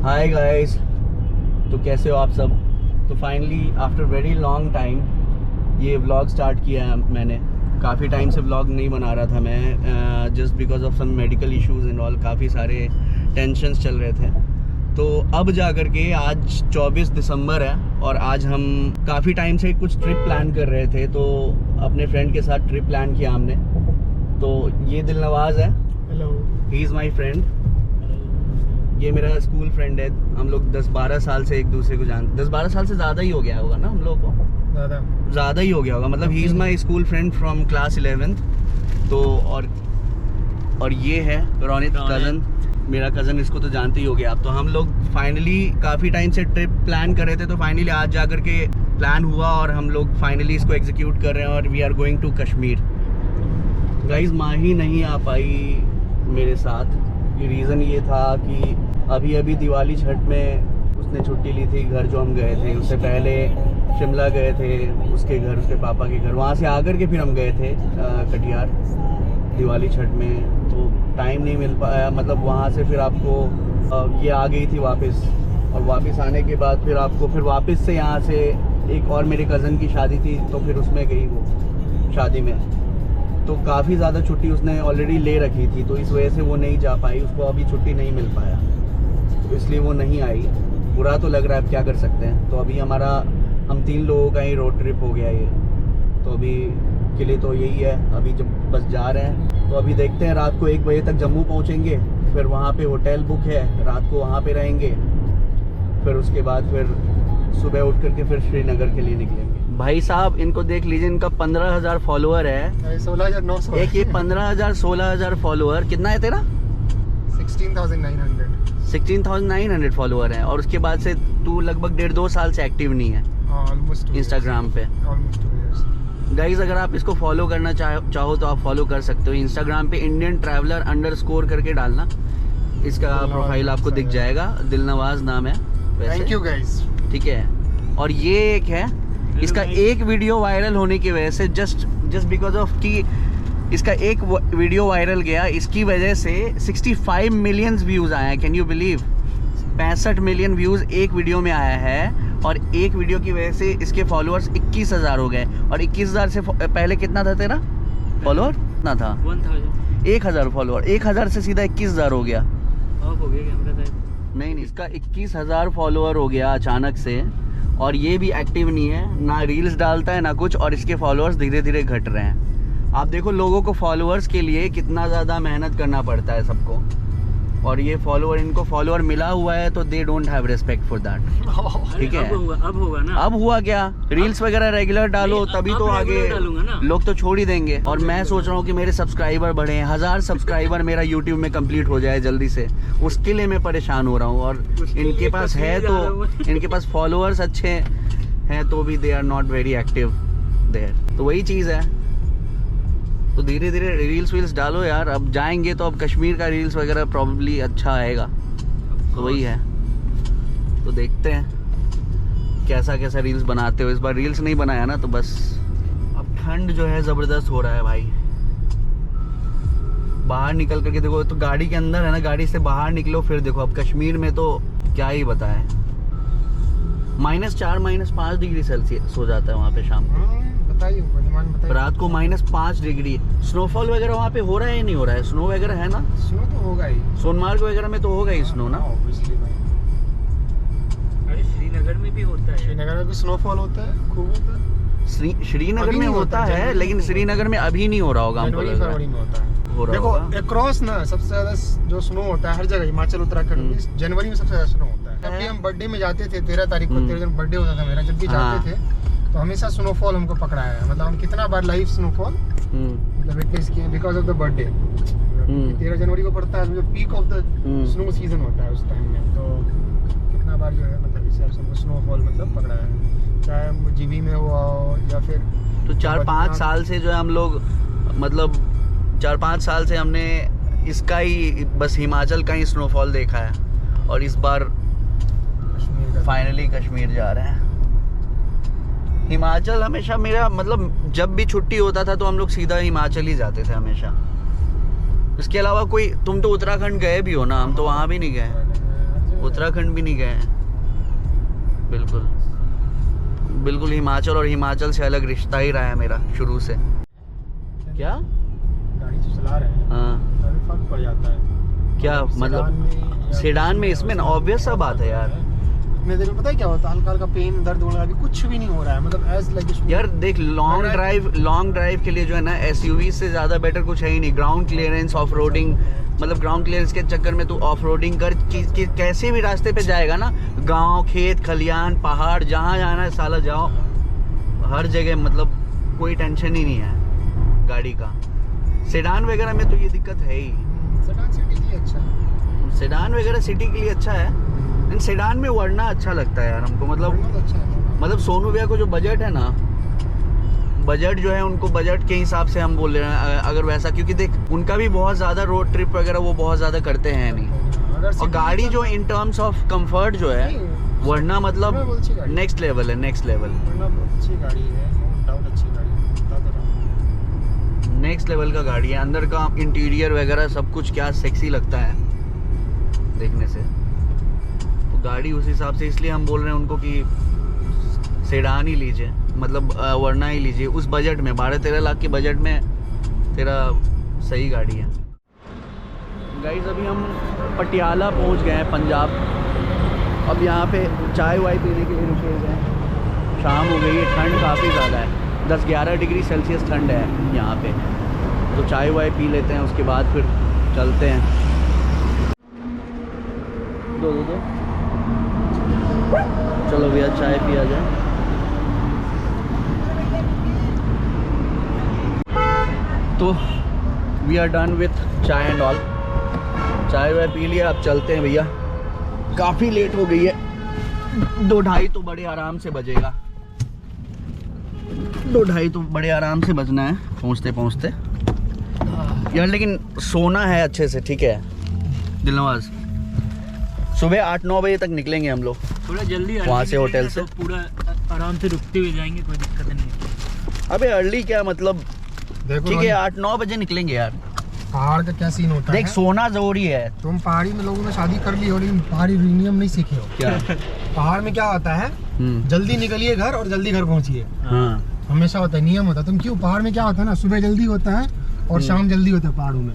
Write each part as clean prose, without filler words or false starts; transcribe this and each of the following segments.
Hi guys, तो कैसे हो आप सब। तो finally after very long time ये व्लॉग स्टार्ट किया है मैंने। काफ़ी टाइम से व्लॉग नहीं बना रहा था मैं, just because of some medical issues and all, काफ़ी सारे टेंशन्स चल रहे थे। तो अब जा कर के आज 24 दिसंबर है और आज हम काफ़ी टाइम से कुछ ट्रिप प्लान कर रहे थे, तो अपने फ्रेंड के साथ ट्रिप प्लान किया हमने। तो ये दिलनवाज़ है, hello, he is my friend. ये मेरा स्कूल फ्रेंड है। हम लोग 10-12 साल से एक दूसरे को 10-12 साल से ज़्यादा ही हो गया होगा ना हम लोग को, ज़्यादा ही हो गया होगा। मतलब he is my school friend from class 11th। तो और ये है रोनित कज़न, मेरा कज़न, इसको तो जानते ही होगे आप। तो हम लोग फाइनली काफ़ी टाइम से ट्रिप प्लान कर रहे थे, तो फाइनली आज जा कर के प्लान हुआ और हम लोग फाइनली इसको एग्जीक्यूट कर रहे हैं और we are going to Kashmir. Guys, Mahi नहीं आ पाई मेरे साथ। रीज़न ये था कि अभी दिवाली छठ में उसने छुट्टी ली थी। घर जो हम गए थे उससे पहले शिमला गए थे, उसके घर, उसके पापा के घर। वहाँ से आकर के फिर हम गए थे कटिहार दिवाली छठ में। तो टाइम नहीं मिल पाया, मतलब वहाँ से फिर आपको ये आ गई थी वापस, और वापस आने के बाद फिर आपको फिर वापस से यहाँ से एक और मेरे कज़न की शादी थी, तो फिर उसमें गई वो शादी में। तो काफ़ी ज़्यादा छुट्टी उसने ऑलरेडी ले रखी थी, तो इस वजह से वो नहीं जा पाई, उसको अभी छुट्टी नहीं मिल पाया, तो इसलिए वो नहीं आई। बुरा तो लग रहा है, अब क्या कर सकते हैं। तो अभी हम 3 लोगों का ही रोड ट्रिप हो गया ये। तो अभी के लिए तो यही है, अभी जब बस जा रहे हैं। तो अभी देखते हैं, रात को 1 बजे तक जम्मू पहुँचेंगे, फिर वहाँ पे होटल बुक है, रात को वहाँ पे रहेंगे, फिर उसके बाद फिर सुबह उठ करके फिर श्रीनगर के लिए निकलेंगे। भाई साहब, इनको देख लीजिए, इनका 15,000 फॉलोअर है। 16,900। एक ये 15,000 16,000 फॉलोअर। कितना है तेरा? 16,900। 16,900 फॉलोअर है। और उसके बाद से तू लगभग 1.5-2 साल से एक्टिव नहीं है ऑलमोस्ट इंस्टाग्राम पे। Almost 2 years। गाइज, अगर आप इसको फॉलो करना चाहो तो आप फॉलो कर सकते हो इंस्टाग्राम पे। इंडियन ट्रैवलर _ करके डालना, इसका प्रोफाइल आपको दिख जाएगा। दिलनवाज नाम है वैसे। Thank you guys. ठीक है। और ये एक है, इसका एक वीडियो वायरल होने की वजह से, जस्ट बिकॉज ऑफ कि इसका एक वीडियो वायरल गया, इसकी वजह से 65 मिलियन व्यूज़ आए हैं। Can you believe? 65 million views एक वीडियो में आया है, और एक वीडियो की वजह से इसके फॉलोअर्स 21,000 हो गए। और 21,000 से पहले कितना था तेरा फॉलोअर? कितना था? 1,000 फॉलोअर। 1,000 से सीधा 21,000 हो गया। नहीं, इसका 21,000 फॉलोअर हो गया अचानक से। और ये भी एक्टिव नहीं है, ना रील्स डालता है ना कुछ, और इसके फॉलोअर्स धीरे धीरे घट रहे हैं। आप देखो, लोगों को फॉलोअर्स के लिए कितना ज़्यादा मेहनत करना पड़ता है सबको, और ये इनको फॉलोअर मिला हुआ है, तो they don't have respect for that. ठीक है, अब होगा ना। अब हुआ क्या? रील्स वगैरह रेगुलर डालो, तभी तो आगे लोग तो छोड़ ही देंगे। और मैं सोच रहा हूँ कि मेरे सब्सक्राइबर बढ़े, 1000 सब्सक्राइबर मेरा यूट्यूब में कंप्लीट हो जाए जल्दी से, उसके लिए मैं परेशान हो रहा हूँ। और इनके पास है, तो इनके पास फॉलोअर्स अच्छे हैं, तो भी they are not very active there. तो वही चीज़ है। तो धीरे धीरे रील्स डालो यार। अब जाएंगे तो अब कश्मीर का रील्स वगैरह प्रॉब्ली अच्छा आएगा, तो वही है। तो देखते हैं कैसा रील्स बनाते हो। इस बार रील्स नहीं बनाया ना, तो बस। अब ठंड जो है ज़बरदस्त हो रहा है भाई। बाहर निकल करके देखो, तो गाड़ी के अंदर है ना, गाड़ी से बाहर निकलो फिर देखो। अब कश्मीर में तो क्या ही बताएं, -4 -5 डिग्री सेल्सियस हो जाता है वहाँ पे शाम को। बताइए, रात को -5 डिग्री। स्नोफॉल वगैरह वहाँ पे हो रहा है या नहीं हो रहा है? स्नो वगैरह है ना? स्नो तो होगा ही, सोनमार्ग वगैरह में तो होगा ही स्नो ना। अरे श्रीनगर में भी होता है। श्रीनगर में भी स्नोफॉल होता है, खूब होता है। श्रीनगर में होता है, लेकिन श्रीनगर में अभी नहीं हो रहा होगा हमको लग रहा है। में होता है। हो रहा देखो, होगा। अक्रॉस ना सबसे ज्यादा जो स्नो होता है हर जगह, हिमाचल उत्तराखंड में जनवरी में सबसे ज्यादा स्नो होता है। जब भी हम बर्थडे में जाते थे, 13 तारीख को, 13 दिन बर्थडे होता था मेरा, जब भी जाते थे तो हमेशा स्नोफॉल हमको पकड़ा है। मतलब हम कितना बार लाइव स्नोफॉल मतलब विटनेस किए, बिकॉज ऑफ द बर्थडे। 13 जनवरी को पड़ता है, जो peak of the snow season होता है उस टाइम में। तो कितना बार जो है, मतलब इस हिसाब से हमको स्नोफॉल मतलब पकड़ा है, चाहे हम जीबी में हुआ हो या फिर। तो 4-5 साल से जो है हम लोग, मतलब 4-5 साल से हमने इसका ही, बस हिमाचल का ही स्नोफॉल देखा है। और इस बार फाइनली कश्मीर जा रहे हैं। हिमाचल हमेशा मेरा, मतलब जब भी छुट्टी होता था तो हम लोग सीधा हिमाचल ही जाते थे हमेशा। इसके अलावा कोई, तुम तो उत्तराखंड गए भी हो ना, हम तो वहाँ भी नहीं गए। उत्तराखंड भी नहीं गए हैं। बिल्कुल बिल्कुल हिमाचल और हिमाचल से अलग रिश्ता ही रहा है मेरा शुरू से। क्या गाड़ी जो चला रहे हैं हाँ तभी फर्क पड़ जाता है। क्या मतलब सेडान में इसमें ऑब्वियस सा बात है यार। इतने देर में पता है क्या होता है, हल्का हल्का पेन दर्द होना, अभी कुछ भी नहीं हो रहा है, मतलब एज लाइक यार देख लॉन्ग ड्राइव के लिए जो है ना एसयूवी से ज़्यादा बेटर कुछ है ही नहीं। ग्राउंड क्लियरेंस ऑफ रोडिंग, मतलब ग्राउंड क्लियरेंस के चक्कर में तू ऑफ रोडिंग कर कैसे भी रास्ते पे जाएगा ना, गांव खेत खलियान पहाड़ जहाँ जाना है साला जाओ, हर जगह मतलब कोई टेंशन ही नहीं है गाड़ी का। सेडान वगैरह में तो ये दिक्कत है ही। सेडान सिटी के लिए अच्छा है, सेडान वगैरह सिटी के लिए अच्छा है, लेकिन सेडान में वरना अच्छा लगता है यार हमको। बहुत अच्छा है। मतलब सोनू भैया को जो बजट है ना, बजट जो है उनको बजट के हिसाब से हम बोल रहे हैं अगर वैसा, क्योंकि देख उनका भी बहुत ज़्यादा रोड ट्रिप वगैरह वो बहुत ज़्यादा करते हैं नहीं। और गाड़ी जो इन टर्म्स ऑफ कंफर्ट जो है वरना मतलब नेक्स्ट लेवल है, नेक्स्ट लेवल, अच्छी गाड़ी है, नो डाउट अच्छी गाड़ी है, बता तो रहा हूं। नेक्स्ट लेवल का गाड़ी है। अंदर का इंटीरियर वगैरह सब कुछ क्या सेक्सी लगता है देखने से। तो गाड़ी उस हिसाब से इसलिए हम बोल रहे हैं उनको कि सेडान ही लीजिए, मतलब वरना ही लीजिए उस बजट में, 12-13 लाख के बजट में तेरा सही गाड़ी है। गाइस अभी हम पटियाला पहुंच गए हैं पंजाब। अब यहाँ पे चाय वाय पीने के लिए रुके हुए हैं। शाम हो गई है, ठंड काफ़ी ज़्यादा है, 10-11 डिग्री सेल्सियस ठंड है यहाँ पे। तो चाय वाय पी लेते हैं, उसके बाद फिर चलते हैं। दो चलो भैया चाय पिया जाए। तो वी आर डन विथ चाय एंड ऑल, चाय वाय पी लिया, अब चलते हैं भैया। काफ़ी लेट हो गई है, 2-2:30 तो बड़े आराम से बजेगा, 2-2:30 तो बड़े आराम से बजना है पहुँचते पहुँचते यार। लेकिन सोना है अच्छे से, ठीक है दिलनवाज। सुबह 8-9 बजे तक निकलेंगे हम लोग थोड़ा जल्दी वहाँ से होटल से, तो पूरा आराम से रुकते हुए जाएंगे, कोई दिक्कत नहीं। अबे अर्ली क्या मतलब, ठीक है 8-9 बजे निकलेंगे यार। पहाड़ का क्या सीन होता है, देख सोना जरूरी है। तुम पहाड़ी में लोगों ने शादी कर ली हो लेकिन पहाड़ी नियम नहीं सीखे हो क्या पहाड़ में क्या होता है, जल्दी निकलिए घर और जल्दी घर पहुंचिए, हाँ हमेशा होता है, नियम होता है। तुम क्यों, पहाड़ में क्या होता है ना, सुबह जल्दी होता है और शाम जल्दी होता है पहाड़ों में।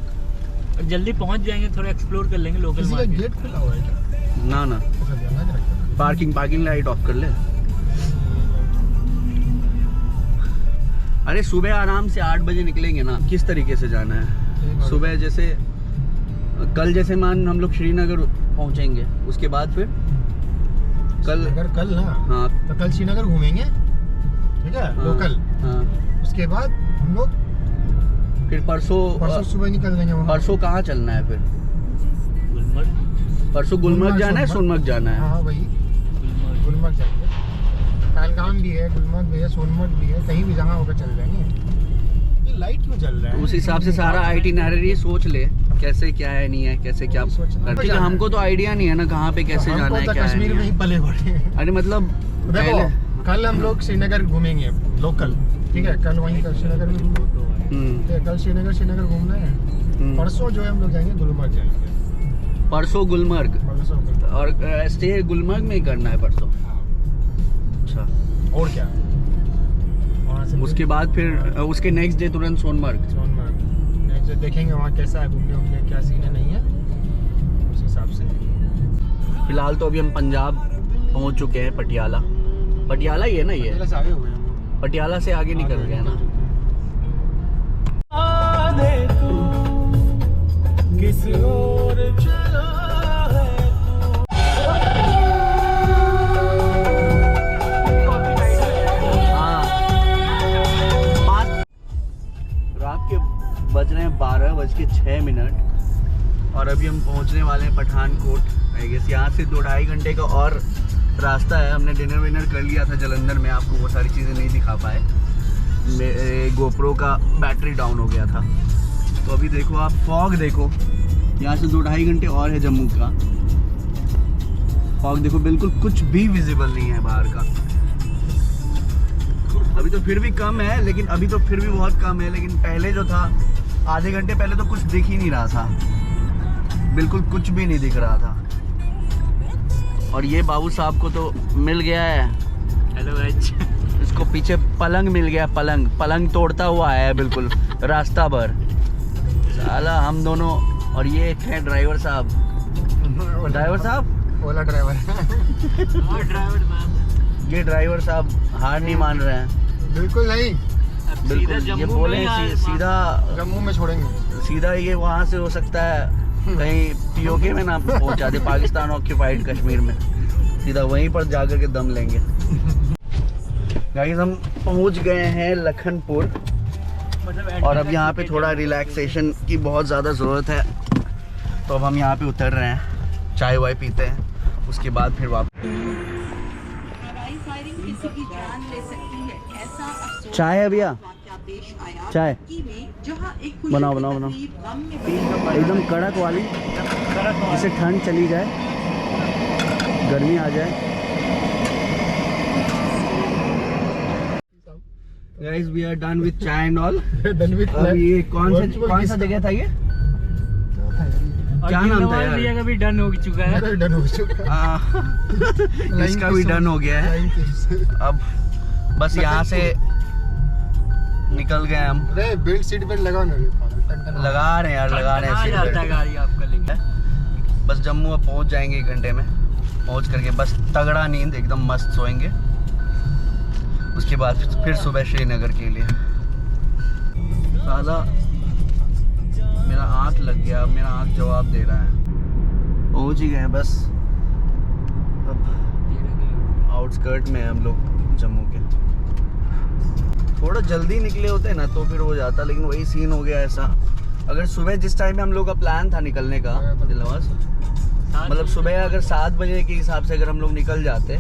जल्दी पहुंच जाएंगे, थोड़ा एक्सप्लोर कर लेंगे लोकल किसी का मार्केट। गेट खुला हुआ है क्या? ना पार्किंग लाइट ऑफ कर ले। अरे सुबह आराम से 8 बजे निकलेंगे ना। किस तरीके से जाना है सुबह, जैसे कल जैसे मान हम लोग श्रीनगर पहुंचेंगे, उसके बाद फिर कल ना, हाँ तो कल श्रीनगर घूमेंगे, ठीक है हाँ, लोकल। हाँ उसके बाद हम लोग फिर परसों सुबह निकल जाएंगे वहाँ। परसों कहाँ चलना है फिर? परसों गुलमर्ग जाना है, सोनमर्ग जाना है? हाँ वही गुलमर्ग जाएंगे, पहलगाम भी है, गुलमर्ग भी है, सोनमर्ग भी है, कहीं भी जहाँ होगा चल जाएंगे। ये लाइट क्यों जल रहा है? उस हिसाब से सारा आइटिनरी सोच ले, कैसे क्या है नहीं है, कैसे क्या ठीक है। हमको तो आइडिया नहीं है ना कहाँ पे कैसे जाना है, क्या कश्मीर में ही पले बड़े। अरे मतलब देखो कल हम लोग श्रीनगर घूमेंगे लोकल, ठीक है, कल वहीं श्रीनगर में कल श्रीनगर घूमना है। परसों जो है हम लोग जाएंगे गुलमर्ग जाएंगे। परसों गुलमर्ग, और स्टे गुलमर्ग में ही करना है परसों? अच्छा, और क्या वहाँ से उसके बाद फिर उसके नेक्स्ट डे तुरंत सोनमर्ग नेक्स्ट डे देखेंगे वहाँ कैसा है, घूमने क्या सीन है नहीं है, उस हिसाब से। फिलहाल तो अभी हम पंजाब पहुँच चुके हैं, पटियाला ही है ना, ये आगे हुए हैं, पटियाला से आगे निकल गए ना। किस ओर चला है हाँ, रात के बज रहे हैं 12:06 और अभी हम पहुंचने वाले हैं पठानकोट। आई गेस यहाँ से 2-2.5 घंटे का और रास्ता है। हमने डिनर विनर कर लिया था जलंधर में, आपको वो सारी चीज़ें नहीं दिखा पाए, मेरे गोप्रो का बैटरी डाउन हो गया था। तो अभी देखो आप, फॉग देखो, यहाँ से 2-2.5 घंटे और है जम्मू का। फॉग देखो, बिल्कुल कुछ भी विजिबल नहीं है बाहर का। अभी तो फिर भी कम है, लेकिन अभी तो फिर भी बहुत कम है, लेकिन पहले जो था आधे घंटे पहले तो कुछ दिख ही नहीं रहा था, बिल्कुल कुछ भी नहीं दिख रहा था। और ये बाबू साहब को तो मिल गया है, हेलो गाइस। इसको पीछे पलंग मिल गया, पलंग तोड़ता हुआ आया है बिल्कुल रास्ता भर। साला हम दोनों, और ये है ड्राइवर साहब। ड्राइवर साहब, ओला ड्राइवर। और ड्राइवर मैम, ये ड्राइवर साहब हार नहीं मान रहे हैं बिल्कुल नहीं, अब सीधा बिल्कुल। ये जम्मू बोले में ही सीधा जम्मू में छोड़ेंगे। सीधा ये वहाँ से हो सकता है कहीं पीओके में ना पहुँचा दे, पाकिस्तान ऑक्यूपाइड कश्मीर में, सीधा वहीं पर जाकर के दम लेंगे। गाइस हम पहुँच गए हैं लखनपुर, मतलब और अब यहाँ पे थोड़ा रिलैक्सेशन की बहुत ज़्यादा ज़रूरत है, तो अब हम यहाँ पे उतर रहे हैं, चाय वाय पीते हैं, उसके बाद फिर वापस। हवाई फायरिंग किसी की जान ले सकती है, ऐसा अफसोस चाय है भैया? वाकया पेश आया चाय तुर्की में, जहां एक खुशी बनाओ, की बनाओ, बनाओ। तकरीब गम में एकदम कड़क वाली, जिससे ठंड चली जाए, गर्मी आ जाए। Guys, we are done with chai and all. अब ये कौन सा जगह था ये? क्या नाम था यार? भैया का भी डन हो चुका है। डन हो चुका है। इसका भी डन हो गया है। अब बस यहाँ से निकल गए हम। अरे बेल्ट सीट बेल्ट लगाओ ना, लगा रहे हैं यार, लगा रहे हैं कहाँ सीट जाता है बेल्ट। गाड़ी आपका लेके? बस जम्मू अब पहुँच जाएंगे 1 घंटे में, पहुँच करके बस तगड़ा नींद, एकदम मस्त सोएंगे, उसके बाद फिर सुबह श्रीनगर के लिए। साला मेरा आँख लग गया, मेरा आँख जवाब दे रहा है। पहुँच ही गए बस, अब आउटस्कर्ट में हम लोग जम्मू के। थोड़ा जल्दी निकले होते ना तो फिर हो जाता, लेकिन वही सीन हो गया ऐसा। अगर सुबह जिस टाइम में हम लोग का प्लान था निकलने का दिलनवाज, मतलब सुबह अगर 7 बजे के हिसाब से अगर हम लोग निकल जाते,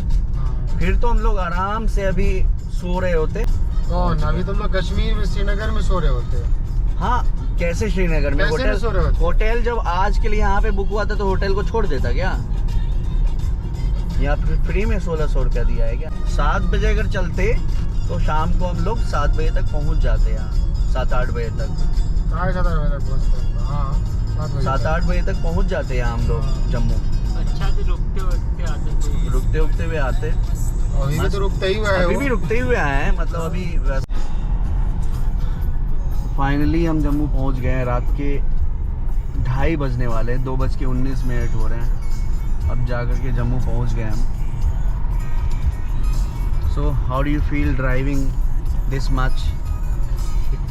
फिर तो हम लोग आराम से अभी सो रहे होते। कौन? अभी तुम लोग कश्मीर में श्रीनगर में सो रहे होते। हाँ, कैसे श्रीनगर में? कैसे सो रहे होते? होटल जब आज के लिए यहाँ पे बुक हुआ था तो होटल को छोड़ देता क्या? यहाँ फ्री में 1600 रुपया दिया है क्या? 7 बजे अगर चलते तो शाम को हम लोग 7 बजे तक पहुँच जाते यहाँ, 7-8 बजे तक। 7-8 बजे तक पहुँच जाते यहाँ हम लोग जम्मू। अच्छा से रुकते रुकते आते तो रुकते रुकते हुए आते, अभी भी तो रुकते ही हुआ है। अभी भी रुकते ही हुए आए हैं, मतलब अभी फाइनली हम जम्मू पहुंच गए हैं। रात के 2:30 बजने वाले, 2:19 हो रहे हैं, अब जाकर के जम्मू पहुंच गए हम। So how do you feel driving this much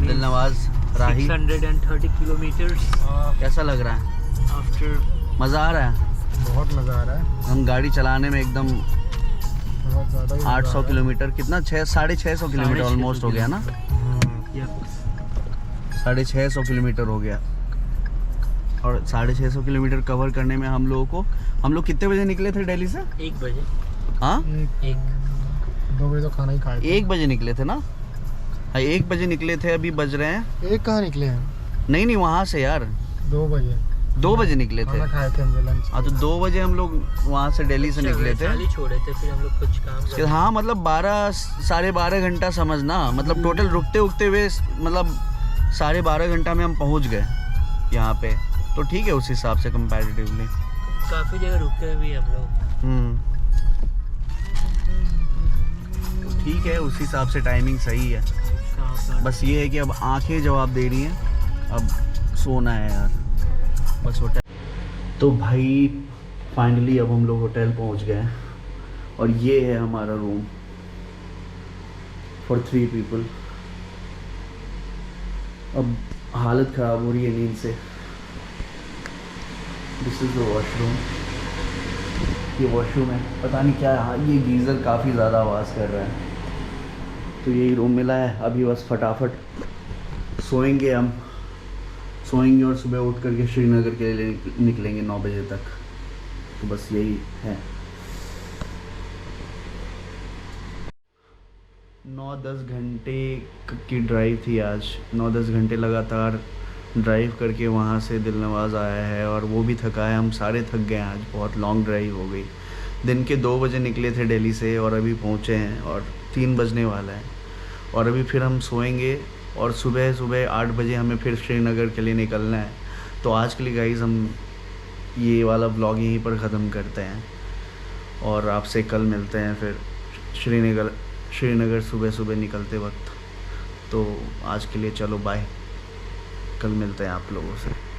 Dilnawaz Rahi? 630 kilometres कैसा लग रहा है? आफ्टर। मज़ा आ रहा है? बहुत मजा आ रहा है। हम गाड़ी चलाने में एकदम बहुत ज्यादा ही मजा आ 800 रहा है। किलोमीटर, कितना 650 किलोमीटर ऑलमोस्ट हो गया ना? 650 किलोमीटर हो गया, और 650 किलोमीटर कवर करने में हम लोग कितने बजे निकले थे दिल्ली से? 1 बजे। हाँ, 2 बजे तो खाना ही खाए थे। 1 बजे निकले थे ना? हाँ, 1 बजे निकले थे, अभी बज रहे हैं। एक कहाँ निकले हैं? नहीं वहाँ से यार 2 बजे 2 बजे निकले थे। खाना खाए थे हम लंच। हाँ, तो 2 बजे हम लोग वहाँ से दिल्ली से निकले थे। खाली छोड़े थे, फिर हम लोग कुछ काम कर। हाँ, मतलब 12-12.5 घंटा समझना, मतलब टोटल रुकते उकते हुए मतलब 12.5 घंटा में हम पहुँच गए यहाँ पे, तो ठीक है उस हिसाब से कंपैरेटिवली। काफी जगह रुके भी हम लोग। तो ठीक है, उस हिसाब से टाइमिंग सही है। कहाँ पर? बस ये है कि अब आंखें जवाब दे रही हैं, अब सोना है यार, बस होटल। तो भाई फाइनली अब हम लोग होटल पहुंच गए, और ये है हमारा रूम फॉर 3 पीपल। अब हालत ख़राब हो रही है नींद से। This is the washroom. ये वॉशरूम है, पता नहीं क्या है, हाँ, ये गीज़र काफ़ी ज़्यादा आवाज़ कर रहा है। तो यही रूम मिला है, अभी बस फटाफट सोएंगे हम, सोएंगे और सुबह उठ करके श्रीनगर के लिए निकलेंगे 9 बजे तक। तो बस यही है। 9-10 घंटे की ड्राइव थी आज, 9-10 घंटे लगातार ड्राइव करके वहाँ से दिलनवाज आया है, और वो भी थका है, हम सारे थक गए हैं आज, बहुत लॉन्ग ड्राइव हो गई। दिन के 2 बजे निकले थे दिल्ली से, और अभी पहुँचे हैं और 3 बजने वाला है, और अभी फिर हम सोएंगे, और सुबह 8 बजे हमें फिर श्रीनगर के लिए निकलना है। तो आज के लिए गाइस हम ये वाला ब्लॉग यहीं पर ख़त्म करते हैं, और आपसे कल मिलते हैं फिर श्रीनगर सुबह सुबह निकलते वक्त। तो आज के लिए चलो बाय, कल मिलते हैं आप लोगों से।